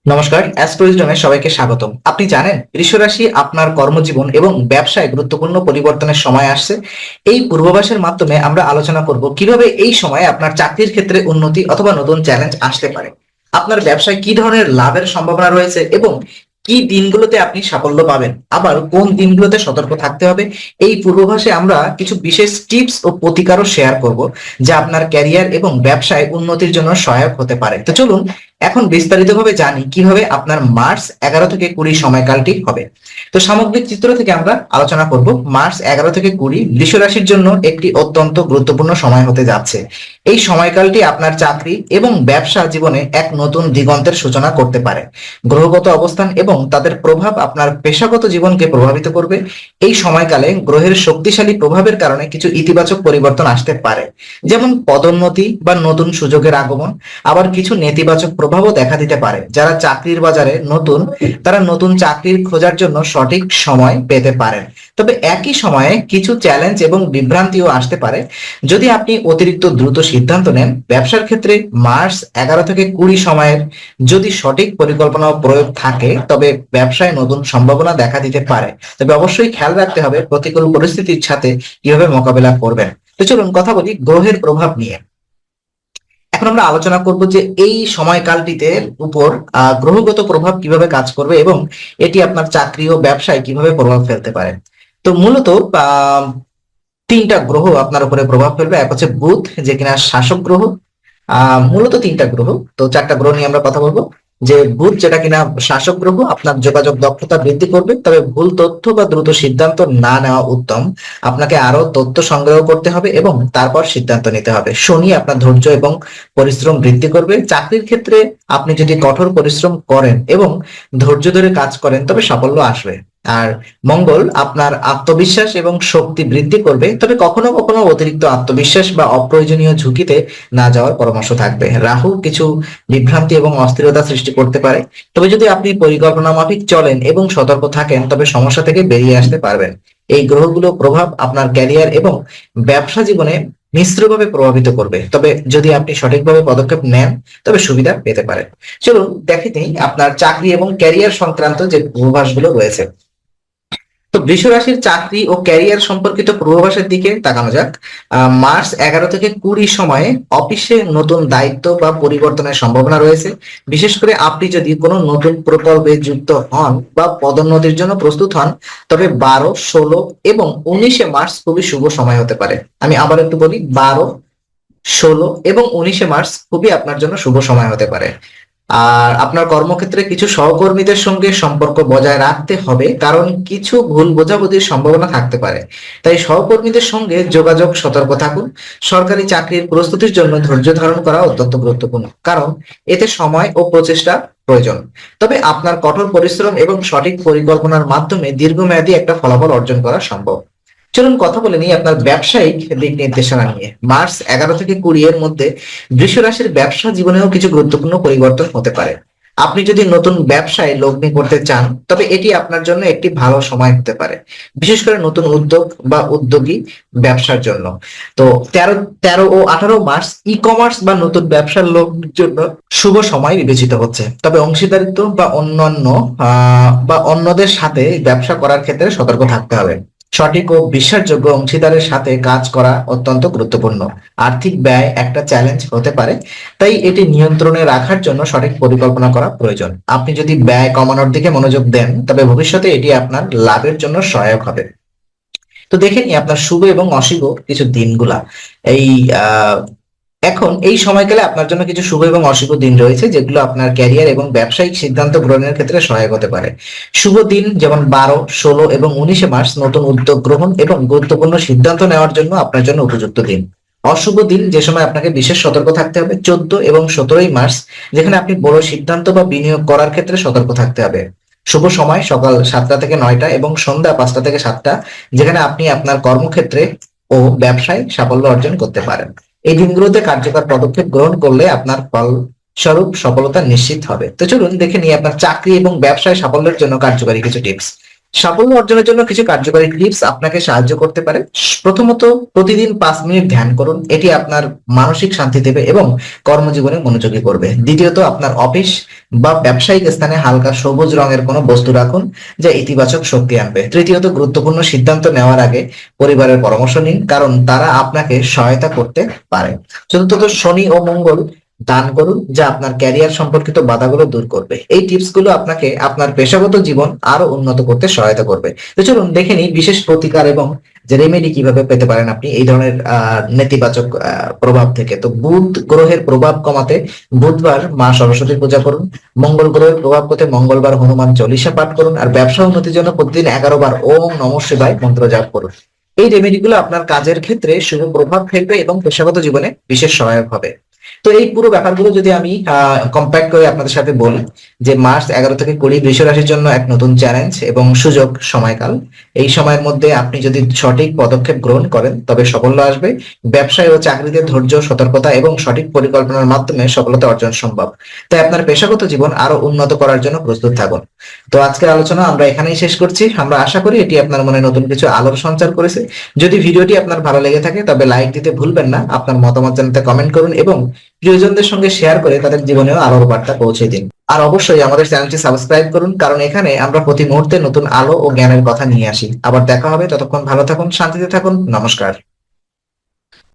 নমস্কার, অ্যাস্ট্রোইজমে সবাইকে স্বাগতম। আপনি জানেন বৃষ রাশি আপনার কর্মজীবন এবং ব্যবসায় গুরুত্বপূর্ণ পরিবর্তনের সময় আসছে। এই পূর্বাভাসের মাধ্যমে আমরা আলোচনা করব কিভাবে এই সময়ে আপনার চাকরির ক্ষেত্রে উন্নতি অথবা নতুন চ্যালেঞ্জ আসতে পারে, আপনার ব্যবসায় কি ধরনের লাভের সম্ভাবনা রয়েছে এবং কি দিনগুলোতে আপনি সাফল্য পাবেন, আবার কোন দিনগুলোতে সতর্ক থাকতে হবে। এই পূর্বাভাসে আমরা কিছু বিশেষ টিপস ও প্রতিকারও শেয়ার করব, যা আপনার ক্যারিয়ার এবং ব্যবসায় উন্নতির জন্য সহায়ক হতে পারে। তো চলুন এখন বিস্তারিতভাবে জানি কিভাবে আপনার মার্চ 11 থেকে 20 সময়কালটি হবে। তো সামগ্রিক চিত্র থেকে আমরা আলোচনা করব। মার্চ 11 থেকে 20 বৃষ রাশির জন্য একটি অত্যন্ত গুরুত্বপূর্ণ সময় হতে যাচ্ছে। এই সময়কালটি আপনার চাকরি এবং ব্যবসা জীবনে এক নতুন দিগন্তের সূচনা করতে পারে। গ্রহগত অবস্থান এবং তাদের প্রভাব আপনার পেশাগত জীবনকে প্রভাবিত করবে। এই সময়কালে গ্রহের শক্তিশালী প্রভাবের কারণে কিছু ইতিবাচক পরিবর্তন আসতে পারে, যেমন পদোন্নতি বা নতুন সুযোগের আগমন। আবার কিছু নেতিবাচক প্রভাবও দেখা দিতে পারে। যারা চাকরির বাজারে নতুন, তারা নতুন চাকরির খোঁজার জন্য সঠিক সময় পেতে পারেন। তবে একই সময়ে কিছু চ্যালেঞ্জ এবং বিভ্রান্তিও আসতে পারে যদি আপনি অতিরিক্ত দ্রুত সিদ্ধান্ত নেন। ব্যবসার ক্ষেত্রে মার্চ 11 থেকে 20 সময়ের যদি সঠিক পরিকল্পনা ও প্রয়োগ থাকে, তবে ব্যবসায় নতুন সম্ভাবনা দেখা দিতে পারে। তবে অবশ্যই খেয়াল রাখতে হবে প্রতিকূল পরিস্থিতির সাথে কিভাবে মোকাবেলা করবেন। তো চলুন কথা বলি গ্রহের প্রভাব নিয়ে। এখন আমরা আলোচনা করব যে এই সময়কালটিতে উপর গ্রহগত প্রভাব কিভাবে কাজ করবে এবং এটি আপনার চাকরি ও ব্যবসায় কিভাবে প্রভাব ফেলতে পারে। তো মূলত তিনটা গ্রহ আপনার উপরে প্রভাব ফেলবে। এক হচ্ছে বুধ, যে কিনা শাসক গ্রহ। মূলত তিনটা গ্রহ, তো চারটা গ্রহ নিয়ে আমরা কথা বলবো। যে বুধ, যেটা কিনা শাসক গ্রহ, আপনার যোগাযোগ দক্ষতা বৃদ্ধি করবে, তবে ভুল তথ্য বা দ্রুত সিদ্ধান্ত না নেওয়া উত্তম। আপনাকে আরো তথ্য সংগ্রহ করতে হবে এবং তারপর সিদ্ধান্ত নিতে হবে। শনি আপনার ধৈর্য এবং পরিশ্রম বৃদ্ধি করবে। চাকরির ক্ষেত্রে আপনি যদি কঠোর পরিশ্রম করেন এবং ধৈর্য ধরে কাজ করেন, তবে সাফল্য আসবে। আর মঙ্গল আপনার আত্মবিশ্বাস এবং শক্তি বৃদ্ধি করবে, তবে কখনো কখনো অতিরিক্ত আত্মবিশ্বাস বা অপ্রয়োজনীয় ঝুঁকিতে না যাওয়ার পরামর্শ থাকবে। রাহু কিছু বিভ্রান্তি এবং অস্থিরতা সৃষ্টি করতে পারে, তবে যদি আপনি পরিকল্পনা মাফিক চলেন এবং সতর্ক থাকেন, তবে সমস্যা থেকে বেরিয়ে আসতে পারবেন। এই গ্রহগুলো প্রভাব আপনার ক্যারিয়ার এবং ব্যবসা জীবনে মিশ্রভাবে প্রভাবিত করবে, তবে যদি আপনি সঠিকভাবে পদক্ষেপ নেন, তবে সুবিধা পেতে পারেন। চলুন দেখে নিই আপনার চাকরি এবং ক্যারিয়ার সংক্রান্ত যে পূর্বাভাসগুলো রয়েছে। তো বৃষ রাশির চাকরি ও ক্যারিয়ার সম্পর্কিত পূর্বাভাসের দিকে তাকানো যাক। মার্চ 11 থেকে 20 সময়ে অফিসে নতুন দায়িত্ব বা পরিবর্তনের সম্ভাবনা রয়েছে। বিশেষ করে আপনি যদি কোনো নতুন প্রকল্পে যুক্ত হন বা পদোন্নতির জন্য প্রস্তুত হন, তবে 12, 16 এবং 19 মার্চ খুবই শুভ সময় হতে পারে। আমি আবার একটু বলি, 12, 16 এবং 19 মার্চ খুবই আপনার জন্য শুভ সময় হতে পারে। আর আপনার কর্মক্ষেত্রে কিছু সহকর্মীদের সঙ্গে সম্পর্ক বজায় রাখতে হবে, কারণ কিছু ভুল বোঝাবুঝির সম্ভাবনা থাকতে পারে। তাই সহকর্মীদের সঙ্গে যোগাযোগ সতর্ক থাকুন। সরকারি চাকরির প্রস্তুতির জন্য ধৈর্য ধারণ করা অত্যন্ত গুরুত্বপূর্ণ, কারণ এতে সময় ও প্রচেষ্টা প্রয়োজন। তবে আপনার কঠোর পরিশ্রম এবং সঠিক পরিকল্পনার মাধ্যমে দীর্ঘমেয়াদী একটা ফলাফল অর্জন করা সম্ভব। চলুন কথা বলে নিই আপনার ব্যবসায়িক দিক নির্দেশনা নিয়ে। মার্চ 11 থেকে 20 এর মধ্যে বৃষ রাশির ব্যবসা জীবনেও কিছু গুরুত্বপূর্ণ পরিবর্তন হতে পারে। আপনি যদি নতুন ব্যবসায় লগ্নি করতে চান, তবে এটি আপনার জন্য একটি ভালো সময় হতে পারে, বিশেষ করে নতুন উদ্যোগ বা উদ্যোগী ব্যবসার জন্য। তো 13 ও 18 মার্চ ই কমার্স বা নতুন ব্যবসার লগ্নির জন্য শুভ সময় বিবেচিত হচ্ছে। তবে অংশীদারিত্ব বা অন্যদের সাথে ব্যবসা করার ক্ষেত্রে সতর্ক থাকতে হবে। সঠিক ও বিশ্বাসযোগ্য অংশীদারের সাথে কাজ করা অত্যন্ত গুরুত্বপূর্ণ। আর্থিক ব্যয় একটা চ্যালেঞ্জ হতে পারে, তাই এটি নিয়ন্ত্রণে রাখার জন্য সঠিক পরিকল্পনা করা প্রয়োজন। আপনি যদি ব্যয় কমানোর দিকে মনোযোগ দেন, তবে ভবিষ্যতে এটি আপনার লাভের জন্য সহায়ক হবে। তো দেখে নিই আপনার শুভ এবং অশুভ কিছু দিনগুলা। এই এখন এই সময়কালে আপনার জন্য কিছু শুভ এবং অশুভ দিন রয়েছে, যেগুলো আপনার ক্যারিয়ার এবং ব্যবসায়িক সিদ্ধান্ত গ্রহণের ক্ষেত্রে সহায়ক হতে পারে। শুভ দিন যেমন 12, 16 এবং 19 মার্চ নতুন উদ্যোগ গ্রহণ এবং গুরুত্বপূর্ণ সিদ্ধান্ত নেওয়ার জন্য আপনার জন্য উপযুক্ত দিন। অশুভ দিন, যে সময় আপনাকে বিশেষ সতর্ক থাকতে হবে, 14 এবং 17 মার্চ, যেখানে আপনি বড় সিদ্ধান্ত বা বিনিয়োগ করার ক্ষেত্রে সতর্ক থাকতে হবে। শুভ সময় সকাল 7টা থেকে 9টা এবং সন্ধ্যা 5টা থেকে 7টা, যেখানে আপনি আপনার কর্মক্ষেত্রে ও ব্যবসায় সাফল্য অর্জন করতে পারেন। এই দিনগুলোতে কার্যকর পদক্ষেপ গ্রহণ করলে আপনার ফল স্বরূপ সফলতা নিশ্চিত হবে। তো চলুন দেখে নিই আপনার চাকরি এবং ব্যবসায় সাফল্যের জন্য কার্যকরী কিছু টিপস। সাফল্য অর্জনের জন্য কিছু কার্যকরী টিপস আপনাকে সাহায্য করতে পারে। প্রথমত, প্রতিদিন 5 মিনিট ধ্যান করুন। এটি আপনার মানসিক শান্তি দেবে এবং কর্মজীবনে মনোযোগী করবে। দ্বিতীয়ত, আপনার অফিস বা ব্যবসায়িক স্থানে হালকা সবুজ রঙের কোনো বস্তু রাখুন যা ইতিবাচক শক্তি আনবে। তৃতীয়ত, গুরুত্বপূর্ণ সিদ্ধান্ত নেওয়ার আগে পরিবারের পরামর্শ নিন, কারণ তারা আপনাকে সহায়তা করতে পারে। চতুর্থত, শনি ও মঙ্গল দান করুন, যা আপনার ক্যারিয়ার সম্পর্কিত বাধাগুলো দূর করবে। এই টিপস গুলো আপনাকে আপনার পেশাগত জীবন আরো উন্নত করতে সহায়তা করবে। তো চলুন দেখে নিই বিশেষ প্রতিকার এবং যে রেমেডি কিভাবে পেতে পারেন আপনি এই ধরনের নেতিবাচক প্রভাব থেকে। তো বুধ গ্রহের প্রভাব কমাতে বুধবার মা সরস্বতীর পূজা করুন। মঙ্গল গ্রহের প্রভাব কমাতে মঙ্গলবার হনুমান চল্লিশা পাঠ করুন। আর ব্যবসা উন্নতির জন্য প্রতিদিন 11 বার ওম নমঃ শিবায় মন্ত্র জাপ করুন। এই রেমেডি গুলো আপনার কাজের ক্ষেত্রে শুভ প্রভাব ফেলবে এবং পেশাগত জীবনে বিশেষ সহায়ক হবে। তো এই পুরো ব্যাপারগুলো যদি আমি কম্প্যাক্ট করে আপনাদের সাথে বলি, যে মার্চ 11 থেকে 20 বৃষ রাশির জন্য এক নতুন চ্যালেঞ্জ এবং সুযোগ সময়কাল। এই সময়ের মধ্যে আপনি যদি সঠিক পদক্ষেপ গ্রহণ করেন তবে সাফল্য আসবে। ব্যবসায় ও চাকরিতে ধৈর্য, সতর্কতা এবং সঠিক পরিকল্পনার মাধ্যমে সফলতা অর্জন সম্ভব। তাই আপনার পেশাগত জীবন আরো উন্নত করার জন্য প্রস্তুত থাকুন। তো আজকের আলোচনা আমরা এখানেই শেষ করছি। আমরা আশা করি এটি আপনার মনে নতুন কিছু আলোর সঞ্চার করেছে। যদি ভিডিওটি আপনার ভালো লেগে থাকে তবে লাইক দিতে ভুলবেন না। আপনার মতামত জানাতে কমেন্ট করুন এবং প্রিয়জনদের সঙ্গে শেয়ার করে তাদের জীবনেও আলোর বার্তা পৌঁছে দিন। আর অবশ্যই আমাদের চ্যানেলটি সাবস্ক্রাইব করুন, কারণ এখানে আমরা প্রতি মুহূর্তে নতুন আলো ও জ্ঞানের কথা নিয়ে আসি। আবার দেখা হবে, ততক্ষণ ভালো থাকুন, শান্তিতে থাকুন। নমস্কার।